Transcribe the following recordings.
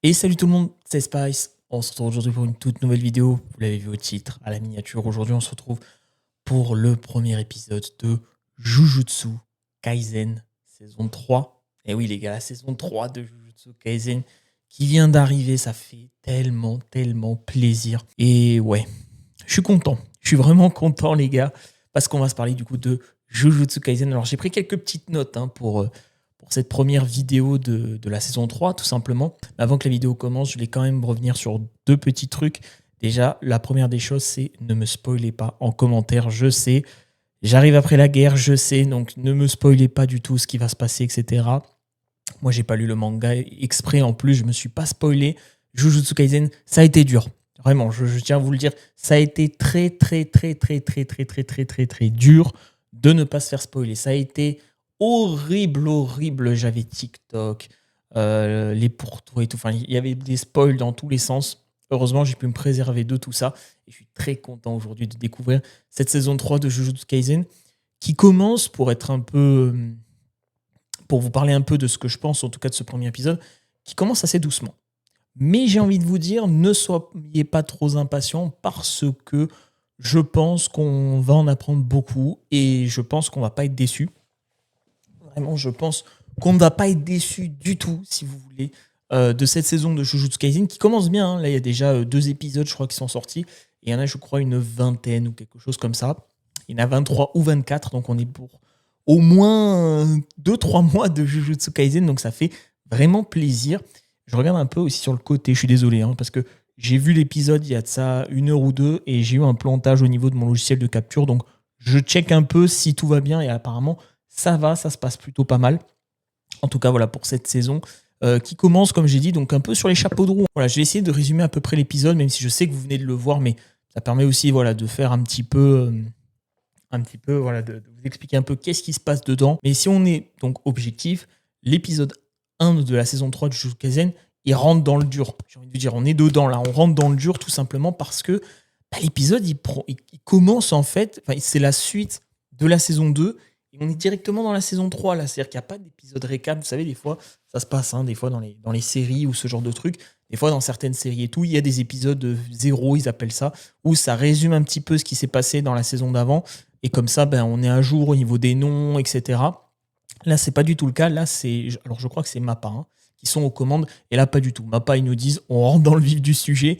Et salut tout le monde, c'est Spice. On se retrouve aujourd'hui pour une toute nouvelle vidéo. Vous l'avez vu au titre, à la miniature. Aujourd'hui, on se retrouve pour le premier épisode de Jujutsu Kaisen, saison 3. Et oui, les gars, la saison 3 de Jujutsu Kaisen qui vient d'arriver. Ça fait tellement plaisir. Et ouais, je suis content. Je suis vraiment content, les gars, parce qu'on va se parler du coup de Jujutsu Kaisen. Alors, j'ai pris quelques petites notes pour cette première vidéo de la saison 3, tout simplement. Avant que la vidéo commence, je vais quand même revenir sur deux petits trucs. Déjà, la première des choses, c'est ne me spoilez pas en commentaire. Je sais, j'arrive après la guerre, je sais, donc ne me spoilez pas du tout ce qui va se passer, etc. Moi, j'ai pas lu le manga exprès en plus, je me suis pas spoilé. Jujutsu Kaisen, ça a été dur. Vraiment, je tiens à vous le dire, ça a été très dur de ne pas se faire spoiler. Ça a été horrible. J'avais TikTok, les pourtours et tout. Enfin, il y avait des spoils dans tous les sens. Heureusement, j'ai pu me préserver de tout ça. Et je suis très content aujourd'hui de découvrir cette saison 3 de Jujutsu Kaisen qui commence pour être un peu pour vous parler un peu de ce que je pense, en tout cas de ce premier épisode, qui commence assez doucement. Mais j'ai envie de vous dire, ne soyez pas trop impatients parce que je pense qu'on va en apprendre beaucoup et je pense qu'on va pas être déçus. Vraiment, je pense qu'on ne va pas être déçus du tout, si vous voulez, de cette saison de Jujutsu Kaisen qui commence bien. Hein. Là, il y a déjà 2 épisodes, je crois, qui sont sortis. Et il y en a, je crois, une vingtaine ou quelque chose comme ça. Il y en a 23 ou 24, donc on est pour au moins 2-3 mois de Jujutsu Kaisen, donc ça fait vraiment plaisir. Je regarde un peu aussi sur le côté, je suis désolé, hein, parce que j'ai vu l'épisode il y a de ça 1 heure ou deux, et j'ai eu un plantage au niveau de mon logiciel de capture, donc je check un peu si tout va bien, et apparemment ça va, ça se passe plutôt pas mal. En tout cas, voilà pour cette saison qui commence, comme j'ai dit, donc un peu sur les chapeaux de roue. Voilà, je vais essayer de résumer à peu près l'épisode, même si je sais que vous venez de le voir, mais ça permet aussi voilà, de faire un petit peu voilà, de vous expliquer un peu qu'est-ce qui se passe dedans. Mais si on est donc objectif, l'épisode 1 de la saison 3 du Jujutsu Kaisen, il rentre dans le dur. J'ai envie de dire, on est dedans là, on rentre dans le dur tout simplement parce que l'épisode, il commence en fait, c'est la suite de la saison 2 et on est directement dans la saison 3 là. C'est-à-dire qu'il n'y a pas d'épisode récap. Vous savez, des fois, ça se passe, hein, des fois dans les séries ou ce genre de trucs. Des fois, dans certaines séries et tout, il y a des épisodes zéro, ils appellent ça, où ça résume un petit peu ce qui s'est passé dans la saison d'avant. Et comme ça, on est à jour au niveau des noms, etc. Là, c'est pas du tout le cas. Là, alors je crois que c'est Mappa hein, qui sont aux commandes. Et là, pas du tout. Mappa, ils nous disent, on rentre dans le vif du sujet.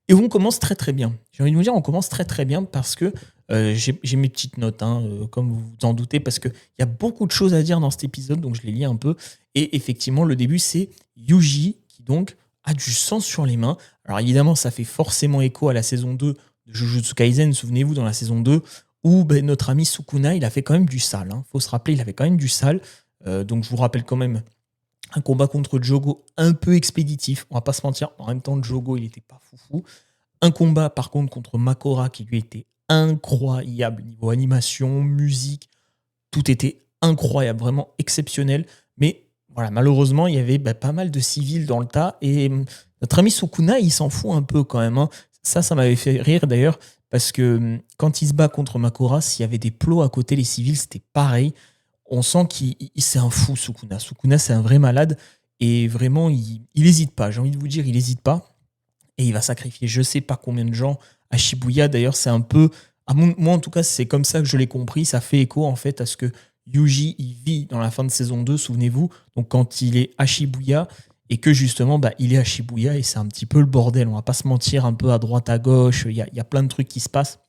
Et on commence très bien. J'ai envie de vous dire, on commence très bien parce que j'ai mes petites notes, hein, comme vous vous en doutez, parce qu'il y a beaucoup de choses à dire dans cet épisode, donc je les lis un peu. Et effectivement, le début, c'est Yuji qui donc a du sang sur les mains. Alors évidemment, ça fait forcément écho à la saison 2 de Jujutsu Kaisen. Souvenez-vous, dans la saison 2, où notre ami Sukuna, il a fait quand même du sale. Hein. Faut se rappeler, il avait quand même du sale. Donc je vous rappelle quand même un combat contre Jogo un peu expéditif, on va pas se mentir. En même temps, Jogo, il était pas foufou. Un combat, par contre, contre Makora qui lui était incroyable. Niveau animation, musique, tout était incroyable, vraiment exceptionnel. Mais voilà, malheureusement, il y avait pas mal de civils dans le tas. Et notre ami Sukuna, il s'en fout un peu quand même. Hein. Ça m'avait fait rire d'ailleurs. Parce que quand il se bat contre Makora, s'il y avait des plots à côté, les civils, c'était pareil. On sent qu'il c'est un fou, Sukuna. Sukuna, c'est un vrai malade. Et vraiment, il n'hésite pas. J'ai envie de vous dire, il n'hésite pas. Et il va sacrifier je sais pas combien de gens à Shibuya. D'ailleurs, c'est un peu... moi, en tout cas, c'est comme ça que je l'ai compris. Ça fait écho, en fait, à ce que Yuji il vit dans la fin de saison 2, souvenez-vous. Donc, quand il est à Shibuya et que, justement, il est à Shibuya et c'est un petit peu le bordel. On va pas se mentir, un peu à droite, à gauche. Il y a plein de trucs qui se passent.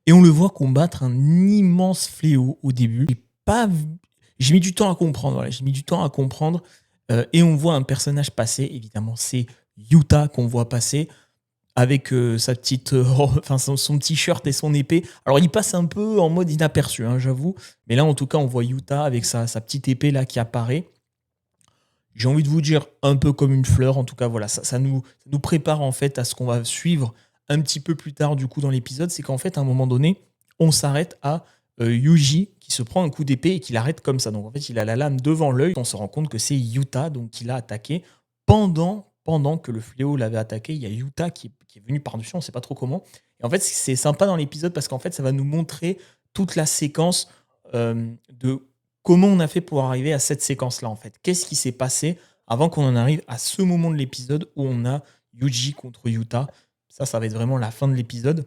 Et on le voit combattre un immense fléau au début. J'ai mis du temps à comprendre. Voilà. J'ai mis du temps à comprendre. Et on voit un personnage passer. Évidemment, c'est Yuta qu'on voit passer avec sa petite, son t-shirt et son épée. Alors, il passe un peu en mode inaperçu, hein, j'avoue. Mais là, en tout cas, on voit Yuta avec sa petite épée là qui apparaît. J'ai envie de vous dire un peu comme une fleur. En tout cas, voilà, ça nous prépare en fait à ce qu'on va suivre un petit peu plus tard du coup dans l'épisode. C'est qu'en fait, à un moment donné, on s'arrête à Yuji qui se prend un coup d'épée et qui l'arrête comme ça. Donc en fait, il a la lame devant l'œil. On se rend compte que c'est Yuta donc qui l'a attaqué pendant que le fléau l'avait attaqué. Il y a Yuta qui est venu par-dessus, on ne sait pas trop comment. Et en fait, c'est sympa dans l'épisode parce qu'en fait, ça va nous montrer toute la séquence de comment on a fait pour arriver à cette séquence-là, en fait. Qu'est-ce qui s'est passé avant qu'on en arrive à ce moment de l'épisode où on a Yuji contre Yuta. Ça va être vraiment la fin de l'épisode.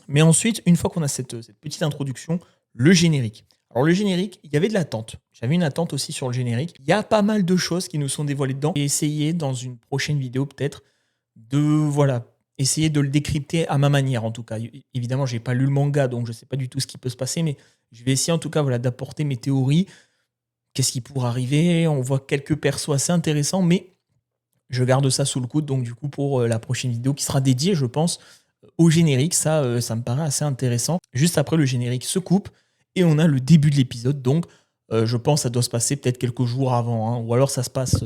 Mais ensuite, une fois qu'on a cette petite introduction, le générique. Alors le générique, il y avait de l'attente. J'avais une attente aussi sur le générique. Il y a pas mal de choses qui nous sont dévoilées dedans. J'ai essayé dans une prochaine vidéo peut-être de essayer de le décrypter à ma manière en tout cas. Évidemment, j'ai pas lu le manga donc je sais pas du tout ce qui peut se passer, mais je vais essayer en tout cas d'apporter mes théories. Qu'est-ce qui pourrait arriver? On voit quelques persos assez intéressants, mais je garde ça sous le coude donc du coup pour la prochaine vidéo qui sera dédiée, je pense, au générique. Ça me paraît assez intéressant. Juste après, le générique se coupe et on a le début de l'épisode. Donc, je pense que ça doit se passer peut-être quelques jours avant, hein, ou alors ça se passe,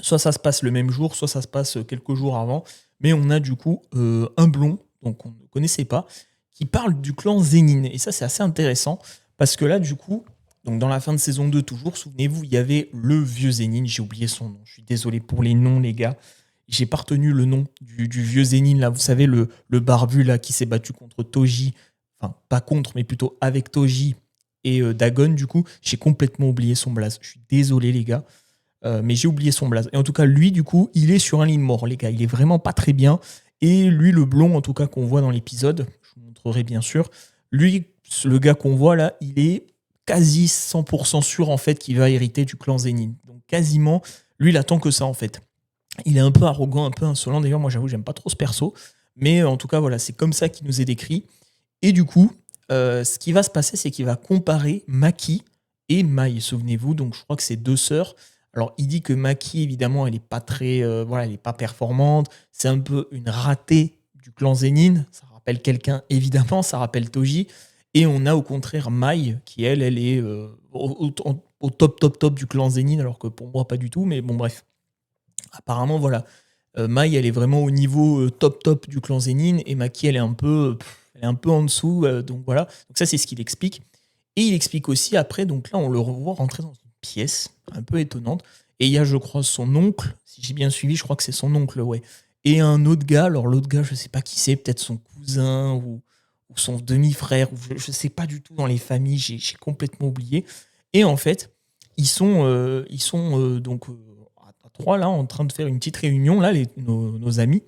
soit ça se passe le même jour, soit ça se passe quelques jours avant. Mais on a du coup un blond, donc on ne connaissait pas, qui parle du clan Zenin. Et ça, c'est assez intéressant parce que là, du coup, donc dans la fin de saison 2, toujours, souvenez-vous, il y avait le vieux Zenin. J'ai oublié son nom. Je suis désolé pour les noms, les gars. J'ai pas retenu le nom du vieux Zenin, là, vous savez, le barbu là, qui s'est battu contre Toji. Enfin, pas contre, mais plutôt avec Toji et Dagon, du coup. J'ai complètement oublié son blaze. Je suis désolé, les gars. Mais j'ai oublié son blaze. Et en tout cas, lui, du coup, il est sur un lit mort, les gars. Il est vraiment pas très bien. Et lui, le blond, en tout cas, qu'on voit dans l'épisode, je vous montrerai bien sûr, lui, le gars qu'on voit là, il est quasi 100% sûr, en fait, qu'il va hériter du clan Zenin. Donc, quasiment, lui, il attend que ça, en fait. Il est un peu arrogant, un peu insolent. D'ailleurs, moi, j'avoue, j'aime pas trop ce perso. Mais en tout cas, voilà, c'est comme ça qu'il nous est décrit. Et du coup, ce qui va se passer, c'est qu'il va comparer Maki et Mai. Souvenez-vous, donc je crois que c'est deux sœurs. Alors, il dit que Maki, évidemment, elle n'est pas très, elle est pas performante. C'est un peu une ratée du clan Zenin. Ça rappelle quelqu'un, évidemment. Ça rappelle Toji. Et on a au contraire Mai, qui elle est au top, top, top du clan Zenin, alors que pour moi, pas du tout. Mais bon, bref. Apparemment, voilà. Mai, elle est vraiment au niveau top top du clan Zenin et Maki, elle est un peu en dessous. Donc voilà. Donc ça, c'est ce qu'il explique. Et il explique aussi après, donc là, on le revoit rentrer dans une pièce un peu étonnante. Et il y a, je crois, son oncle. Si j'ai bien suivi, je crois que c'est son oncle, ouais. Et un autre gars. Alors l'autre gars, je sais pas qui c'est, peut-être son cousin ou son demi-frère. Ou je sais pas du tout dans les familles. J'ai complètement oublié. Et en fait, ils sont donc à trois là en train de faire une petite réunion là, nos amis.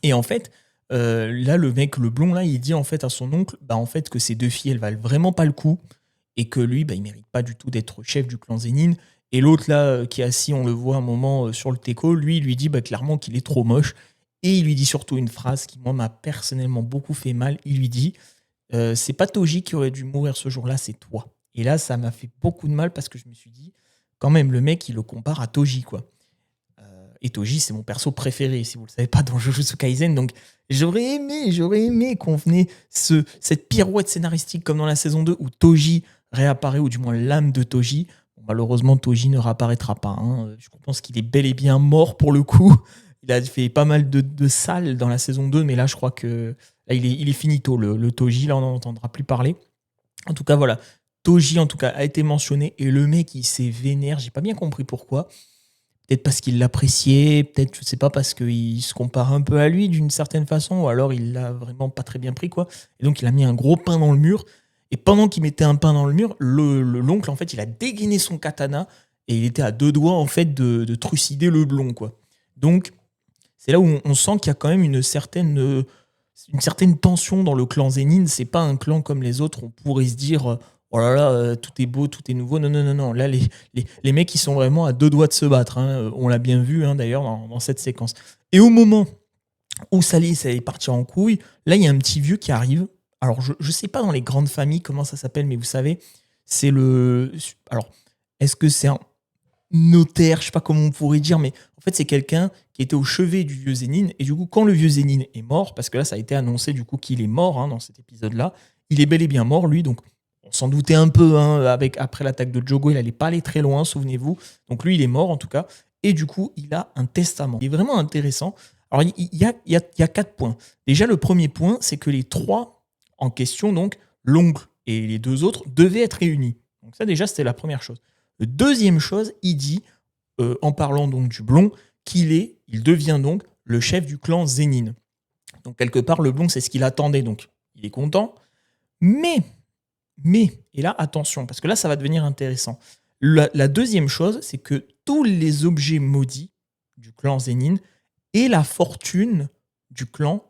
Et en fait, là le mec, le blond là, il dit en fait à son oncle, bah en fait que ces deux filles, elles valent vraiment pas le coup et que lui, bah il mérite pas du tout d'être chef du clan Zenin. Et l'autre là, qui est assis, on le voit un moment sur le teco, lui, il lui dit bah clairement qu'il est trop moche. Et il lui dit surtout une phrase qui moi m'a personnellement beaucoup fait mal. Il lui dit c'est pas Toji qui aurait dû mourir ce jour-là, c'est toi. Et là, ça m'a fait beaucoup de mal parce que je me suis dit, quand même, le mec, il le compare à Toji, quoi. Et Toji, c'est mon perso préféré, si vous le savez pas, dans Jujutsu Kaisen. Donc, j'aurais aimé qu'on venait cette pirouette scénaristique comme dans la saison 2 où Toji réapparaît, ou du moins l'âme de Toji. Bon, malheureusement, Toji ne réapparaîtra pas, hein. Je pense qu'il est bel et bien mort pour le coup. Il a fait pas mal de salles dans la saison 2, mais là, je crois que là, il est finito, le Toji. Là, on n'en entendra plus parler. En tout cas, voilà. Toji, en tout cas, a été mentionné. Et le mec, il s'est vénère. J'ai pas bien compris pourquoi. Peut-être parce qu'il l'appréciait, peut-être, je sais pas, parce qu'il se compare un peu à lui d'une certaine façon, ou alors il l'a vraiment pas très bien pris, quoi. Et donc il a mis un gros pain dans le mur. Et pendant qu'il mettait un pain dans le mur, l'oncle, en fait, il a dégainé son katana et il était à deux doigts, en fait, de trucider le blond, quoi. Donc, c'est là où on sent qu'il y a quand même une certaine tension dans le clan Zenin. C'est pas un clan comme les autres. On pourrait se dire, oh là là, tout est beau, tout est nouveau. Non, non, non, non. Là, les mecs, ils sont vraiment à deux doigts de se battre, hein. On l'a bien vu, hein, d'ailleurs, dans cette séquence. Et au moment où ça est parti en couille, là, il y a un petit vieux qui arrive. Alors, je sais pas dans les grandes familles comment ça s'appelle, mais vous savez, c'est le. Alors, est-ce que c'est un notaire, je sais pas comment on pourrait dire, mais en fait, c'est quelqu'un qui était au chevet du vieux Zénine. Et du coup, quand le vieux Zénine est mort, parce que là, ça a été annoncé du coup qu'il est mort, hein, dans cet épisode-là, il est bel et bien mort, lui. Donc, on s'en doutait un peu, hein, après l'attaque de Jogo, il allait pas aller très loin, souvenez-vous. Donc, lui, il est mort en tout cas. Et du coup, il a un testament. Il est vraiment intéressant. Alors, il y a 4 points. Déjà, le premier point, c'est que les trois en question, donc l'oncle et les deux autres, devaient être réunis. Donc, ça, déjà, c'était la première chose. Le deuxième chose, il dit, en parlant donc du blond, il devient donc le chef du clan Zénine. Donc quelque part, le blond, c'est ce qu'il attendait, donc il est content. Mais, et là, attention, parce que là, ça va devenir intéressant. La deuxième chose, c'est que tous les objets maudits du clan Zenin et la fortune du clan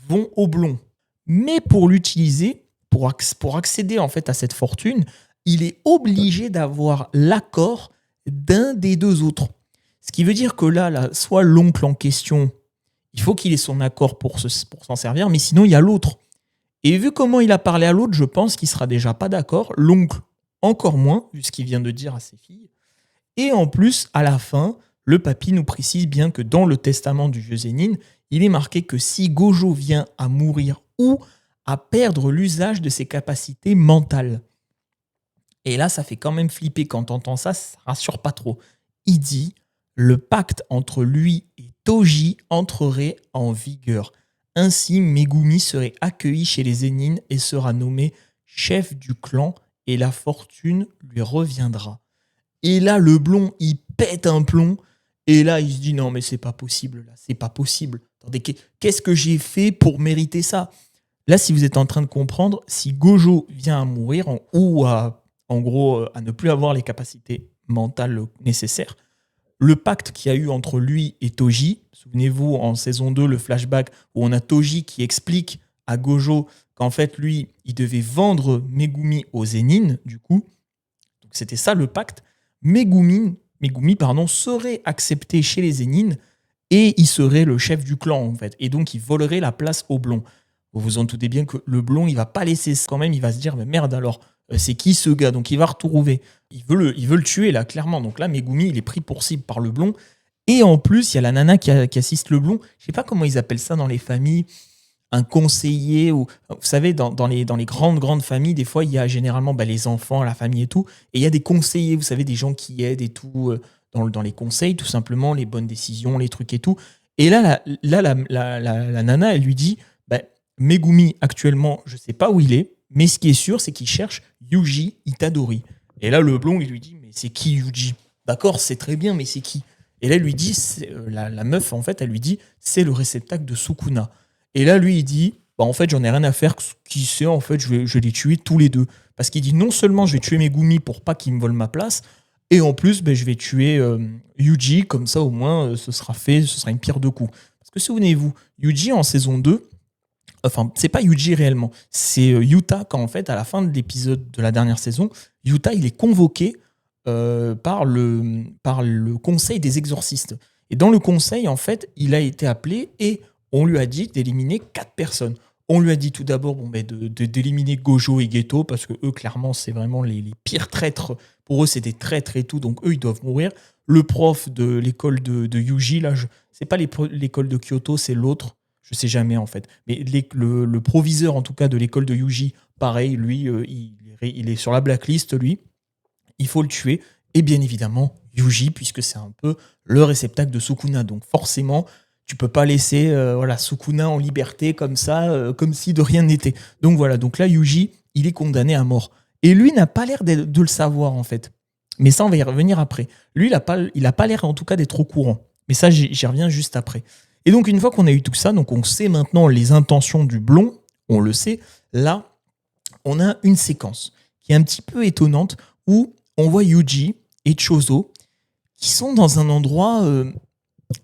vont au blond. Mais pour l'utiliser, pour accéder en fait à cette fortune, il est obligé d'avoir l'accord d'un des deux autres. Ce qui veut dire que là, soit l'oncle en question, il faut qu'il ait son accord pour s'en servir, mais sinon il y a l'autre. Et vu comment il a parlé à l'autre, je pense qu'il sera déjà pas d'accord. L'oncle, encore moins, vu ce qu'il vient de dire à ses filles. Et en plus, à la fin, le papy nous précise bien que dans le testament du vieux Zénine, il est marqué que si Gojo vient à mourir ou à perdre l'usage de ses capacités mentales. Et là, ça fait quand même flipper quand t'entends ça rassure pas trop. Il dit, le pacte entre lui et Toji entrerait en vigueur. Ainsi, Megumi serait accueilli chez les Zénines et sera nommé chef du clan et la fortune lui reviendra. Et là, le blond, il pète un plomb. Et là, il se dit, non, mais c'est pas possible. Là, c'est pas possible. Attendez, qu'est-ce que j'ai fait pour mériter ça? Là, si vous êtes en train de comprendre, si Gojo vient à mourir ou en gros à ne plus avoir les capacités mentales nécessaires, le pacte qu'il y a eu entre lui et Toji, souvenez-vous en saison 2, le flashback où on a Toji qui explique à Gojo qu'en fait, lui, il devait vendre Megumi aux Zénines, du coup. Donc c'était ça le pacte. Megumi serait accepté chez les Zénines et il serait le chef du clan, en fait. Et donc, il volerait la place au blond. Vous vous en doutez bien que le blond, il va pas laisser ça quand même. Il va se dire, mais merde alors, c'est qui ce gars? Donc, il va retrouver. Il veut le tuer, là, clairement. Donc là, Megumi, il est pris pour cible par le blond. Et en plus, il y a la nana qui assiste le blond. Je sais pas comment ils appellent ça dans les familles. Un conseiller, ou vous savez, dans les grandes familles, des fois, il y a généralement les enfants, la famille et tout. Et il y a des conseillers, vous savez, des gens qui aident et tout, dans les conseils, tout simplement, les bonnes décisions, les trucs et tout. Et là, la nana, elle lui dit, Megumi, actuellement, je sais pas où il est, mais ce qui est sûr, c'est qu'il cherche Yuji Itadori. Et là, le blond, il lui dit, mais c'est qui Yuji? D'accord, c'est très bien, mais c'est qui? Et là, elle lui dit, la meuf, en fait, elle lui dit, c'est le réceptacle de Sukuna. Et là, lui, il dit, en fait, j'en ai rien à faire, qui sait, en fait, je vais les tuer tous les deux. Parce qu'il dit, non seulement je vais tuer Megumi pour pas qu'il me vole ma place, et en plus, je vais tuer Yuji, comme ça, au moins, ce sera fait, ce sera une pierre deux coups. Parce que souvenez-vous, Yuji, en saison 2, enfin, c'est pas Yuji réellement, c'est Yuta, quand en fait, à la fin de l'épisode de la dernière saison, Yuta, il est convoqué par le conseil des exorcistes. Et dans le conseil, en fait, il a été appelé et on lui a dit d'éliminer 4 personnes. On lui a dit tout d'abord d'éliminer Gojo et Geto, parce que eux, clairement, c'est vraiment les pires traîtres. Pour eux, c'est des traîtres et tout, donc eux, ils doivent mourir. Le prof de l'école de Yuji, là, c'est pas l'école de Kyoto, c'est l'autre. Je sais jamais, en fait. Mais le proviseur, en tout cas, de l'école de Yuji, pareil, lui, il est sur la blacklist, lui. Il faut le tuer. Et bien évidemment, Yuji, puisque c'est un peu le réceptacle de Sukuna. Donc forcément, tu peux pas laisser Sukuna en liberté comme ça, comme si de rien n'était. Donc voilà, donc là, Yuji, il est condamné à mort. Et lui n'a pas l'air de le savoir, en fait. Mais ça, on va y revenir après. Lui, il a pas l'air, en tout cas, d'être au courant. Mais ça, j'y reviens juste après. Et donc, une fois qu'on a eu tout ça, donc on sait maintenant les intentions du blond, on le sait, là, on a une séquence qui est un petit peu étonnante où on voit Yuji et Chozo qui sont dans un endroit...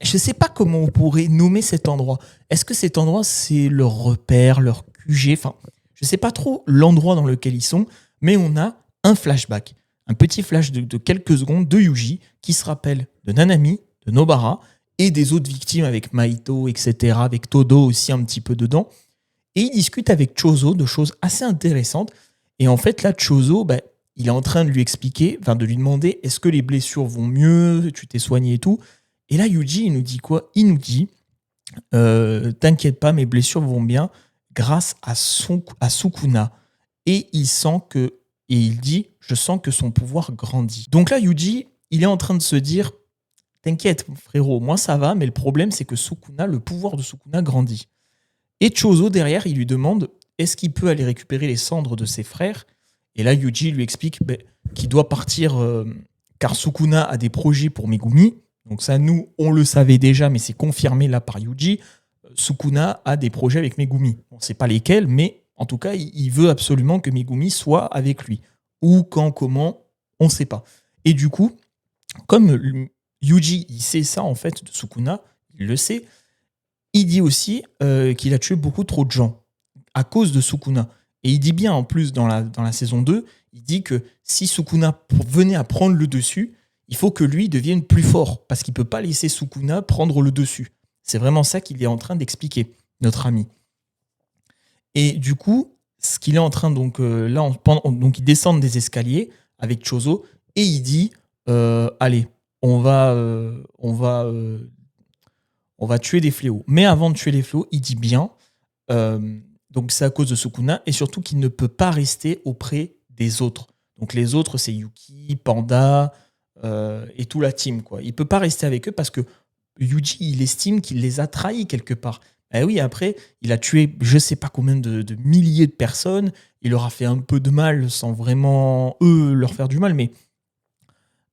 je ne sais pas comment on pourrait nommer cet endroit. Est-ce que cet endroit, c'est leur repère, leur QG? Enfin, je ne sais pas trop l'endroit dans lequel ils sont, mais on a un flashback, un petit flash de quelques secondes de Yuji qui se rappelle de Nanami, de Nobara et des autres victimes avec Maito, etc., avec Todo aussi un petit peu dedans. Et il discute avec Chozo de choses assez intéressantes. Et en fait, là, Chozo, il est en train de lui expliquer, enfin de lui demander, est-ce que les blessures vont mieux, tu t'es soigné et tout. Et là, Yuji, il nous dit quoi? Il nous dit, t'inquiète pas, mes blessures vont bien grâce à Sukuna. Et il dit, je sens que son pouvoir grandit. Donc là, Yuji, il est en train de se dire, t'inquiète, frérot, moi ça va, mais le problème, c'est que le pouvoir de Sukuna grandit. Et Chozo, derrière, il lui demande, est-ce qu'il peut aller récupérer les cendres de ses frères? Et là, Yuji lui explique qu'il doit partir car Sukuna a des projets pour Megumi. Donc ça, nous, on le savait déjà, mais c'est confirmé là par Yuji. Sukuna a des projets avec Megumi. On ne sait pas lesquels, mais en tout cas, il veut absolument que Megumi soit avec lui. Où, quand, comment, on ne sait pas. Et du coup, comme Yuji, il sait ça en fait de Sukuna, il le sait, il dit aussi qu'il a tué beaucoup trop de gens à cause de Sukuna. Et il dit bien en plus dans la saison 2, il dit que si Sukuna venait à prendre le dessus, il faut que lui devienne plus fort parce qu'il ne peut pas laisser Sukuna prendre le dessus. C'est vraiment ça qu'il est en train d'expliquer, notre ami. Et du coup, ce qu'il est en train, donc là, donc il descend des escaliers avec Chozo et il dit allez, on va tuer des fléaux. Mais avant de tuer les fléaux, il dit bien donc c'est à cause de Sukuna et surtout qu'il ne peut pas rester auprès des autres. Donc les autres, c'est Yuki, Panda et tout la team, quoi. Il peut pas rester avec eux parce que Yuji, il estime qu'il les a trahis quelque part. Eh oui, après, il a tué je sais pas combien de milliers de personnes. Il leur a fait un peu de mal sans vraiment eux leur faire du mal, mais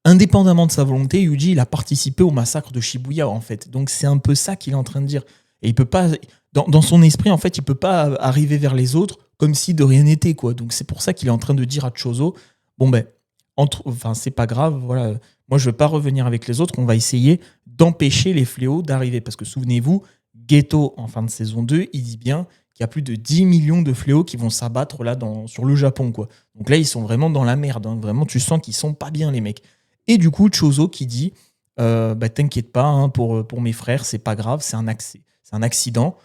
indépendamment de sa volonté, Yuji, il a participé au massacre de Shibuya, en fait. Donc c'est un peu ça qu'il est en train de dire. Et il peut pas, dans son esprit, en fait, il peut pas arriver vers les autres comme si de rien n'était, quoi. Donc c'est pour ça qu'il est en train de dire à Chozo, bon ben, enfin c'est pas grave, voilà. Moi je veux pas revenir avec les autres. On va essayer d'empêcher les fléaux d'arriver, parce que souvenez-vous, Geto en fin de saison 2, il dit bien qu'il y a plus de 10 millions de fléaux qui vont s'abattre là sur le Japon, quoi. Donc là ils sont vraiment dans la merde, hein. Vraiment tu sens qu'ils sont pas bien les mecs. Et du coup, Chozo qui dit bah, t'inquiète pas, hein, pour mes frères, c'est pas grave, c'est un accident.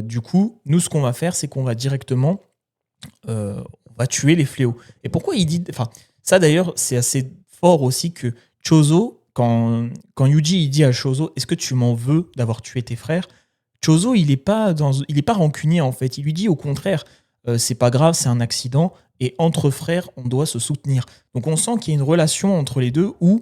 Du coup, nous, ce qu'on va faire, c'est qu'on va directement on va tuer les fléaux. Et pourquoi il dit. Enfin, ça d'ailleurs, c'est assez fort aussi que Chozo, quand Yuji il dit à Chozo, est-ce que tu m'en veux d'avoir tué tes frères? Chozo, il est pas rancunier en fait. Il lui dit au contraire, c'est pas grave, c'est un accident. Et entre frères, on doit se soutenir. Donc on sent qu'il y a une relation entre les deux où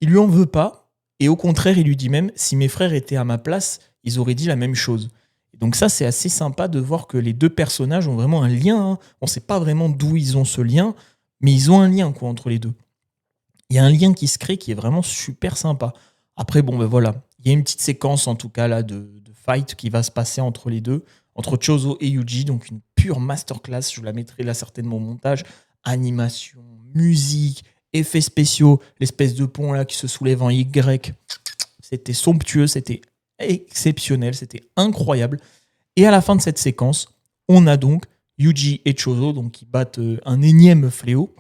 il lui en veut pas. Et au contraire, il lui dit même, si mes frères étaient à ma place, ils auraient dit la même chose. Et donc ça, c'est assez sympa de voir que les deux personnages ont vraiment un lien, hein. On ne sait pas vraiment d'où ils ont ce lien, mais ils ont un lien quoi entre les deux. Il y a un lien qui se crée qui est vraiment super sympa. Après, bon, ben voilà, il y a une petite séquence en tout cas là de fight qui va se passer entre les deux, entre Chozo et Yuji, donc une pure masterclass. Je la mettrai là certainement au montage. Animation, musique, effets spéciaux, l'espèce de pont là qui se soulève en Y. C'était somptueux, c'était exceptionnel, c'était incroyable. Et à la fin de cette séquence, on a donc Yuji et Chozo donc, qui battent un énième fléau.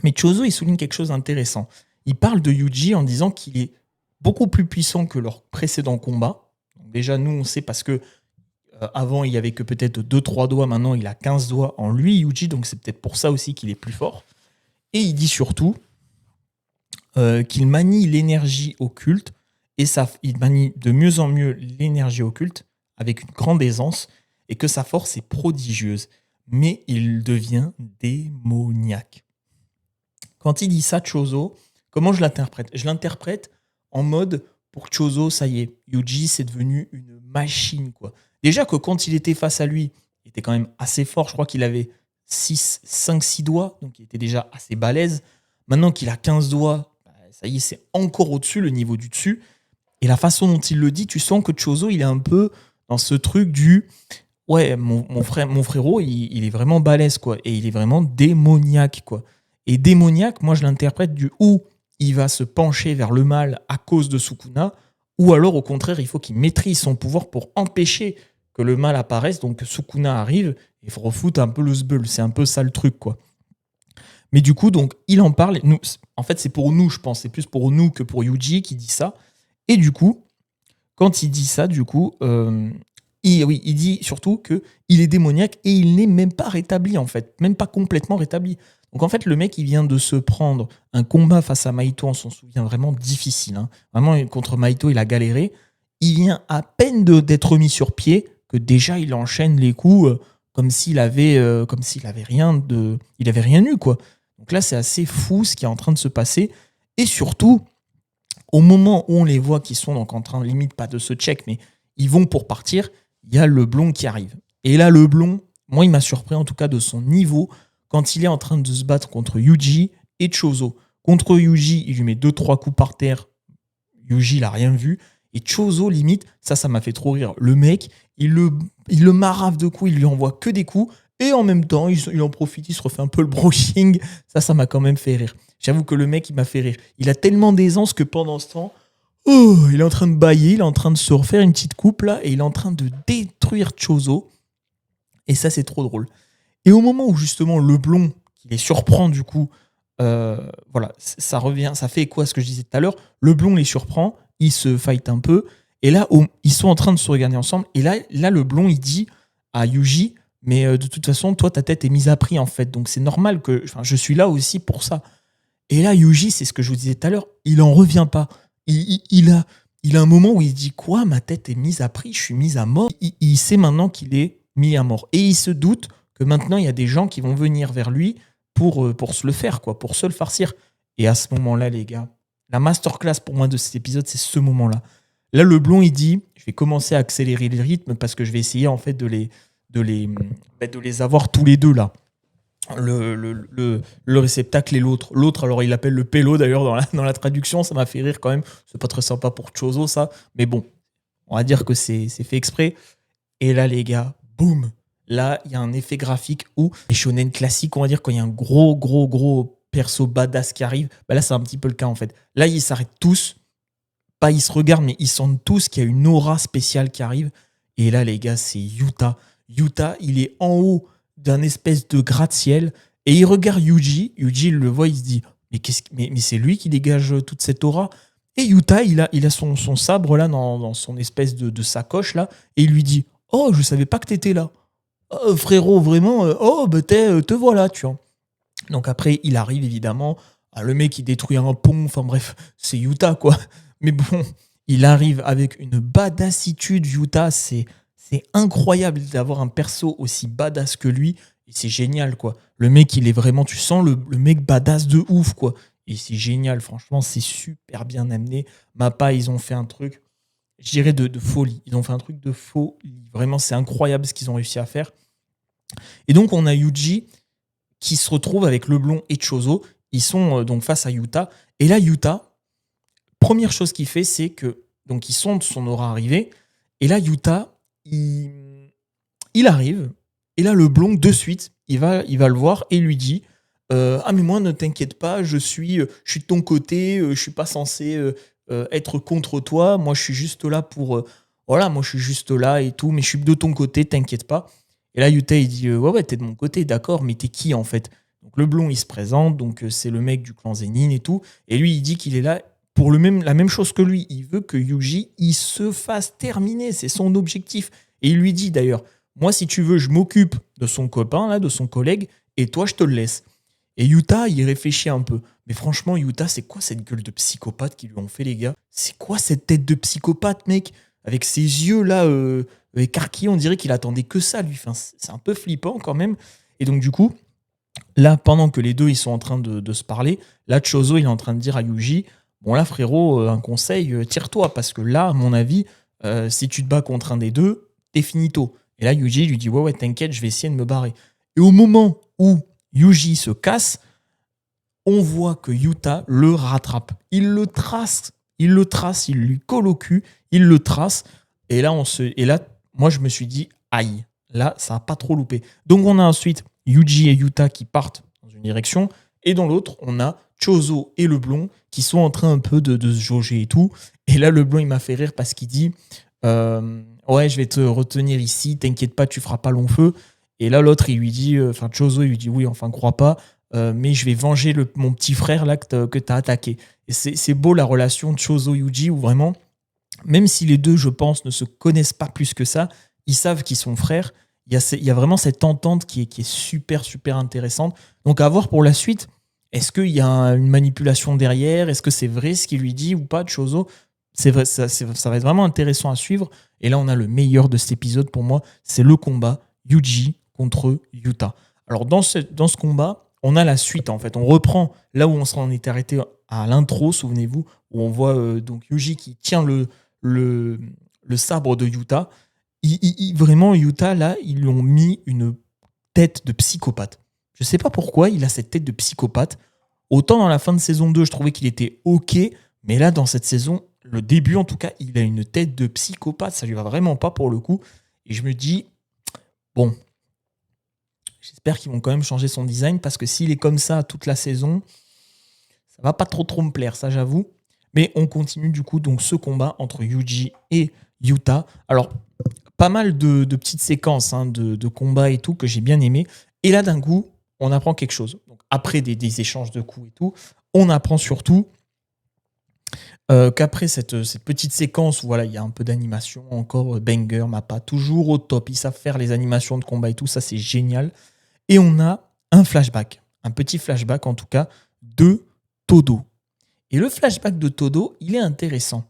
Mais Chozo, il souligne quelque chose d'intéressant. Il parle de Yuji en disant qu'il est beaucoup plus puissant que leur précédent combat. Donc déjà, nous, on sait parce que avant, il y avait que peut-être 2-3 doigts. Maintenant, il a 15 doigts en lui, Yuji. Donc c'est peut-être pour ça aussi qu'il est plus fort. Et il dit surtout qu'il manie l'énergie occulte. Et il manie de mieux en mieux l'énergie occulte avec une grande aisance. Et que sa force est prodigieuse. Mais il devient démoniaque. Quand il dit ça, Chozo, comment je l'interprète? Je l'interprète en mode, pour Chozo, ça y est, Yuji, c'est devenu une machine, quoi. Déjà que quand il était face à lui, il était quand même assez fort. Je crois qu'il avait 5-6 doigts, donc il était déjà assez balèze. Maintenant qu'il a 15 doigts, ça y est, c'est encore au-dessus, le niveau du dessus. Et la façon dont il le dit, tu sens que Chozo, il est un peu dans ce truc du... Ouais, mon frérot, il est vraiment balèze, quoi. Et il est vraiment démoniaque, quoi. Et démoniaque, moi, je l'interprète du où il va se pencher vers le mal à cause de Sukuna, ou alors, au contraire, il faut qu'il maîtrise son pouvoir pour empêcher que le mal apparaisse. Donc, Sukuna arrive et refoute un peu le sbeul. C'est un peu ça le truc, quoi. Mais du coup, donc, il en parle. Nous, en fait, c'est pour nous, je pense. C'est plus pour nous que pour Yuji qui dit ça. Et du coup, quand il dit ça, du coup, il dit surtout qu'il est démoniaque et il n'est même pas rétabli, en fait. Même pas complètement rétabli. Donc en fait, le mec, il vient de se prendre un combat face à Mahito, on s'en souvient, vraiment difficile, hein. Vraiment, contre Mahito, il a galéré. Il vient à peine d'être remis sur pied que déjà, il enchaîne les coups comme s'il avait rien eu, quoi. Donc là, c'est assez fou ce qui est en train de se passer. Et surtout, au moment où on les voit qui sont donc en train, limite pas de se check, mais ils vont pour partir, il y a Leblond qui arrive. Et là, Leblond, moi, il m'a surpris en tout cas de son niveau quand il est en train de se battre contre Yuji et Chozo. Contre Yuji, il lui met 2-3 coups par terre. Yuji, il n'a rien vu. Et Chozo, limite, ça m'a fait trop rire. Le mec, il le marave de coups, il lui envoie que des coups. Et en même temps, il en profite, il se refait un peu le brushing. Ça m'a quand même fait rire. J'avoue que le mec, il m'a fait rire. Il a tellement d'aisance que pendant ce temps, oh, il est en train de bailler, il est en train de se refaire une petite coupe là, et il est en train de détruire Chozo. Et ça, c'est trop drôle. Et au moment où justement Leblond, qui les surprend du coup, voilà, ça revient, ça fait écho à ce que je disais tout à l'heure. Leblond les surprend, ils se fight un peu, et là, ils sont en train de se regarder ensemble. Et là Leblond, il dit à Yuji, mais de toute façon, toi, ta tête est mise à prix en fait, donc c'est normal que, enfin, je suis là aussi pour ça. Et là, Yuji, c'est ce que je vous disais tout à l'heure, il en revient pas. Il a un moment où il se dit quoi, ma tête est mise à prix, je suis mise à mort. Il sait maintenant qu'il est mis à mort. Et il se doute que maintenant, il y a des gens qui vont venir vers lui pour se le faire, quoi, pour se le farcir. Et à ce moment-là, les gars, la masterclass pour moi de cet épisode, c'est ce moment-là. Là, le blond, il dit, je vais commencer à accélérer le rythme parce que je vais essayer en fait de les avoir tous les deux là. Le réceptacle et l'autre. L'autre, alors il l'appelle le pélo d'ailleurs dans la traduction, ça m'a fait rire quand même. C'est pas très sympa pour Chozo ça, mais bon, on va dire que c'est fait exprès. Et là, les gars, boum. Là, il y a un effet graphique où les shonen classiques, on va dire, quand il y a un gros perso badass qui arrive, bah là, c'est un petit peu le cas en fait. Là, ils s'arrêtent tous. Pas ils se regardent, mais ils sentent tous qu'il y a une aura spéciale qui arrive. Et là, les gars, c'est Yuta. Yuta, il est en haut d'un espèce de gratte-ciel et il regarde Yuji. Yuji, il le voit, il se dit mais c'est lui qui dégage toute cette aura. Et Yuta, il a son sabre là dans son espèce de sacoche là et il lui dit oh, je savais pas que t'étais là. Oh, frérot, vraiment, oh, bah te voilà, tu vois. Donc après, il arrive évidemment. Le mec, il détruit un pont. Enfin bref, c'est Yuta, quoi. Mais bon, il arrive avec une badassitude. Yuta, c'est incroyable d'avoir un perso aussi badass que lui. Et c'est génial, quoi. Le mec, il est vraiment... Tu sens le mec badass de ouf, quoi. Et c'est génial, franchement, c'est super bien amené. Mappa, ils ont fait un truc, je dirais, de folie. Ils ont fait un truc de folie. Vraiment, c'est incroyable ce qu'ils ont réussi à faire. Et donc, on a Yuji qui se retrouve avec Leblond et Chozo. Ils sont donc face à Yuta. Et là, Yuta, première chose qu'il fait, c'est que donc ils sentent son aura arriver. Et là, Yuta, il arrive. Et là, Leblond, de suite, il va le voir et lui dit ah, mais moi, ne t'inquiète pas, je suis de ton côté, je suis pas censé être contre toi. Moi, je suis juste là pour. Voilà, moi, je suis juste là et tout, mais je suis de ton côté, t'inquiète pas. Et là, Yuta, il dit ouais, t'es de mon côté, d'accord, mais t'es qui en fait? Donc, Leblond, il se présente, donc c'est le mec du clan Zenin et tout. Et lui, il dit qu'il est là pour la même chose que lui. Il veut que Yuji, il se fasse terminer. C'est son objectif. Et il lui dit d'ailleurs moi, si tu veux, je m'occupe de son copain, là, de son collègue, et toi, je te le laisse. Et Yuta, il réfléchit un peu. Mais franchement, Yuta, c'est quoi cette gueule de psychopathe qu'ils lui ont fait, les gars? C'est quoi cette tête de psychopathe, mec? Avec ses yeux, là, écarquillés, on dirait qu'il attendait que ça, lui. Enfin, c'est un peu flippant, quand même. Et donc, du coup, là, pendant que les deux, ils sont en train de se parler, là, Chozo, il est en train de dire à Yuji, bon, là, frérot, un conseil, tire-toi, parce que là, à mon avis, si tu te bats contre un des deux, t'es finito. Et là, Yuji lui dit ouais, t'inquiète, je vais essayer de me barrer. Et au moment où Yuji se casse, on voit que Yuta le rattrape. Il le trace, il lui colle au cul, il le trace. Et là, moi, je me suis dit aïe, là, ça n'a pas trop loupé. Donc, on a ensuite Yuji et Yuta qui partent dans une direction. Et dans l'autre, on a Chozo et le blond qui sont en train un peu de se jauger et tout. Et là, le blond, il m'a fait rire parce qu'il dit ouais, je vais te retenir ici, t'inquiète pas, tu feras pas long feu. Et là, l'autre, il lui dit, Chozo, il lui dit oui, enfin, crois pas, mais je vais venger mon petit frère là que t'as attaqué. Et c'est beau la relation de Chozo-Yuji où vraiment, même si les deux, je pense, ne se connaissent pas plus que ça, ils savent qu'ils sont frères. Il y a vraiment cette entente qui est super, super intéressante. Donc, à voir pour la suite. Est-ce qu'il y a une manipulation derrière? Est-ce que c'est vrai ce qu'il lui dit ou pas, Chozo? C'est vrai, ça va être vraiment intéressant à suivre. Et là, on a le meilleur de cet épisode pour moi, c'est le combat Yuji contre Yuta. Alors, dans ce combat, on a la suite en fait. On reprend là où on s'en était arrêté à l'intro, souvenez-vous, où on voit donc Yuji qui tient le sabre de Yuta. Vraiment, Yuta, là, ils lui ont mis une tête de psychopathe. Je sais pas pourquoi il a cette tête de psychopathe. Autant dans la fin de saison 2, je trouvais qu'il était OK, mais là, dans cette saison, le début en tout cas, il a une tête de psychopathe. Ça lui va vraiment pas pour le coup. Et je me dis, bon, j'espère qu'ils vont quand même changer son design parce que s'il est comme ça toute la saison, ça va pas trop me plaire, ça j'avoue. Mais on continue du coup donc ce combat entre Yuji et Yuta. Alors, pas mal de petites séquences hein, de combats et tout que j'ai bien aimé. Et là, d'un coup, on apprend quelque chose. Donc, après des échanges de coups et tout, on apprend surtout qu'après cette petite séquence où voilà, il y a un peu d'animation, encore banger, Mappa, toujours au top. Ils savent faire les animations de combat et tout, ça c'est génial. Et on a un flashback, un petit flashback en tout cas, de Todo. Et le flashback de Todo, il est intéressant.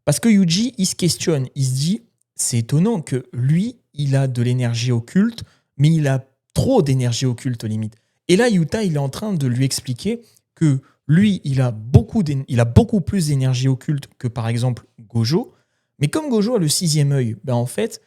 Parce que Yuji, il se questionne, il se dit, c'est étonnant que lui, il a de l'énergie occulte, mais il a trop d'énergie occulte limite. Et là, Yuta, il est en train de lui expliquer que lui, il a beaucoup plus d'énergie occulte que par exemple Gojo. Mais comme Gojo a le sixième œil, ben en fait,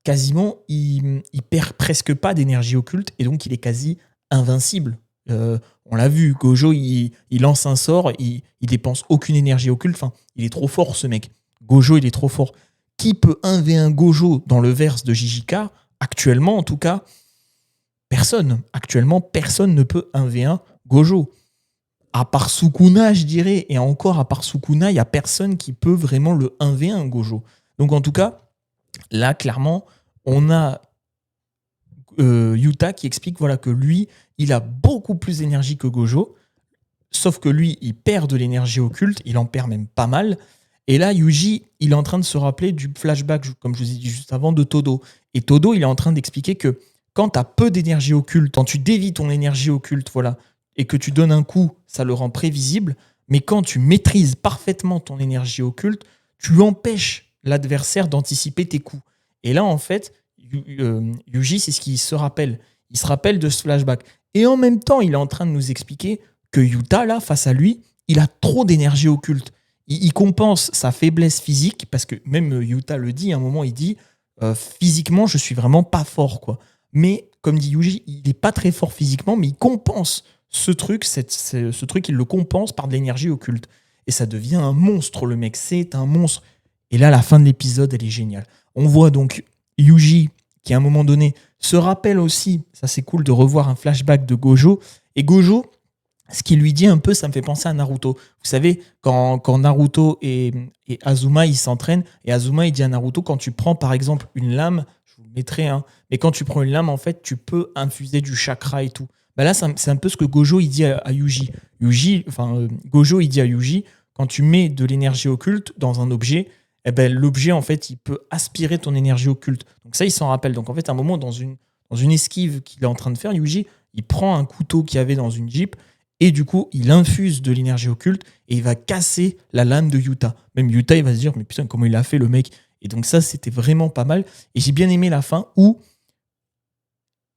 quasiment, il perd presque pas d'énergie occulte et donc il est quasi invincible. On l'a vu, Gojo, il lance un sort, il dépense aucune énergie occulte. Enfin, il est trop fort, ce mec. Gojo, il est trop fort. Qui peut 1v1 Gojo dans le verse de JJK? Actuellement, en tout cas, personne. Actuellement, personne ne peut 1v1 Gojo. À part Sukuna, je dirais, et encore à part Sukuna, il n'y a personne qui peut vraiment le 1v1 Gojo. Donc en tout cas, là, clairement, on a Yuta qui explique voilà, que lui, il a beaucoup plus d'énergie que Gojo, sauf que lui, il perd de l'énergie occulte, il en perd même pas mal. Et là, Yuji, il est en train de se rappeler du flashback, comme je vous ai dit juste avant, de Todo. Et Todo, il est en train d'expliquer que quand tu as peu d'énergie occulte, quand tu dévies ton énergie occulte, voilà, et que tu donnes un coup, ça le rend prévisible. Mais quand tu maîtrises parfaitement ton énergie occulte, tu empêches l'adversaire d'anticiper tes coups. Et là, en fait, Yuji, c'est ce qu'il se rappelle. Il se rappelle de ce flashback. Et en même temps, il est en train de nous expliquer que Yuta, là, face à lui, il a trop d'énergie occulte. Il compense sa faiblesse physique, parce que même Yuta le dit, à un moment, il dit physiquement, je suis vraiment pas fort, quoi. Mais, comme dit Yuji, il n'est pas très fort physiquement, mais il compense ce truc, il le compense par de l'énergie occulte. Et ça devient un monstre, le mec. C'est un monstre. Et là, la fin de l'épisode, elle est géniale. On voit donc Yuji, qui à un moment donné se rappelle aussi, ça c'est cool de revoir un flashback de Gojo. Et Gojo, ce qu'il lui dit un peu, ça me fait penser à Naruto. Vous savez, quand Naruto et Azuma, ils s'entraînent, et Azuma, il dit à Naruto, quand tu prends par exemple une lame, je vous le mettrai, hein, mais quand tu prends une lame, en fait, tu peux infuser du chakra et tout. Bah là, c'est un peu ce que Gojo, il dit à Yuji. Gojo, il dit à Yuji, quand tu mets de l'énergie occulte dans un objet, eh ben, l'objet, en fait, il peut aspirer ton énergie occulte. Donc ça, il s'en rappelle. Donc en fait, à un moment, dans une esquive qu'il est en train de faire, Yuji, il prend un couteau qu'il y avait dans une Jeep, et du coup, il infuse de l'énergie occulte et il va casser la lame de Yuta. Même Yuta, il va se dire, mais putain, comment il a fait le mec? Et donc ça, c'était vraiment pas mal. Et j'ai bien aimé la fin où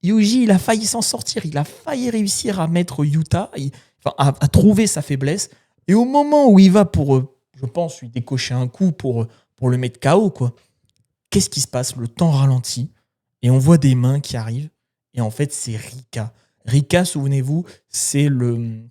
Yuji, il a failli s'en sortir. Il a failli réussir à mettre Yuta, à trouver sa faiblesse. Et au moment où il va pour, je pense, lui décocher un coup pour le mettre KO, quoi, qu'est-ce qui se passe? Le temps ralentit et on voit des mains qui arrivent. Et en fait, c'est Rika. Rika, souvenez-vous, c'est le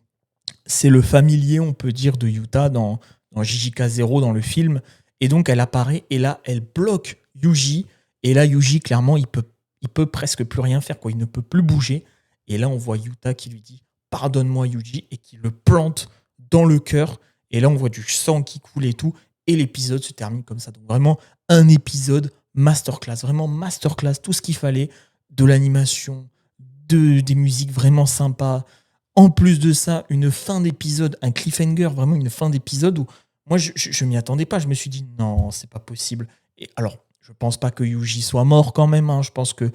familier, on peut dire, de Yuta dans JJK 0, dans le film. Et donc, elle apparaît et là, elle bloque Yuji. Et là, Yuji, clairement, il peut presque plus rien faire, quoi. Il ne peut plus bouger. Et là, on voit Yuta qui lui dit « Pardonne-moi, Yuji », et qui le plante dans le cœur. Et là, on voit du sang qui coule et tout. Et l'épisode se termine comme ça. Donc, vraiment, un épisode masterclass. Vraiment masterclass. Tout ce qu'il fallait. De l'animation, des musiques vraiment sympas. En plus de ça, une fin d'épisode, un cliffhanger, vraiment une fin d'épisode où moi, je m'y attendais pas. Je me suis dit, non, c'est pas possible. Et alors, je pense pas que Yuji soit mort quand même. Hein. Je pense que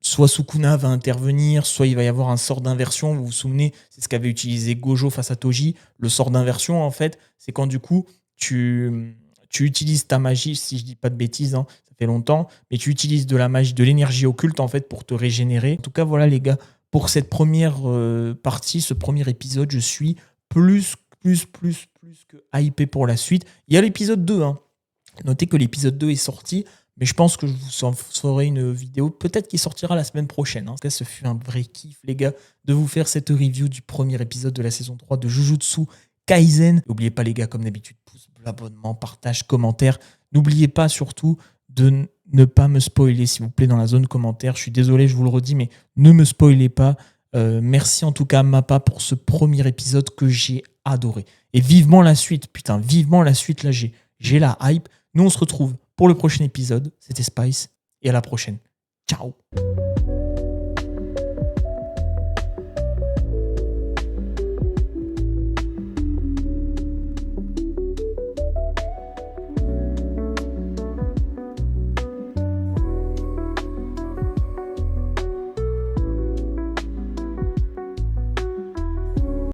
soit Sukuna va intervenir, soit il va y avoir un sort d'inversion. Vous vous souvenez, c'est ce qu'avait utilisé Gojo face à Toji. Le sort d'inversion, en fait, c'est quand du coup, tu utilises ta magie, si je dis pas de bêtises, hein, ça fait longtemps, mais tu utilises de la magie, de l'énergie occulte, en fait, pour te régénérer. En tout cas, voilà, les gars, pour cette première partie, ce premier épisode, je suis plus que hypé pour la suite. Il y a l'épisode 2, hein. Notez que l'épisode 2 est sorti, mais je pense que je vous en ferai une vidéo, peut-être qu'il sortira la semaine prochaine. Hein. En tout cas, ce fut un vrai kiff, les gars, de vous faire cette review du premier épisode de la saison 3 de Jujutsu Kaisen. N'oubliez pas, les gars, comme d'habitude, pouce bleu, abonnement, partage, commentaire. N'oubliez pas surtout de ne pas me spoiler, s'il vous plaît, dans la zone commentaire. Je suis désolé, je vous le redis, mais ne me spoilez pas. Merci en tout cas à Mappa pour ce premier épisode que j'ai adoré. Et vivement la suite, putain, vivement la suite, là, j'ai la hype. Nous, on se retrouve pour le prochain épisode. C'était Spice, et à la prochaine. Ciao.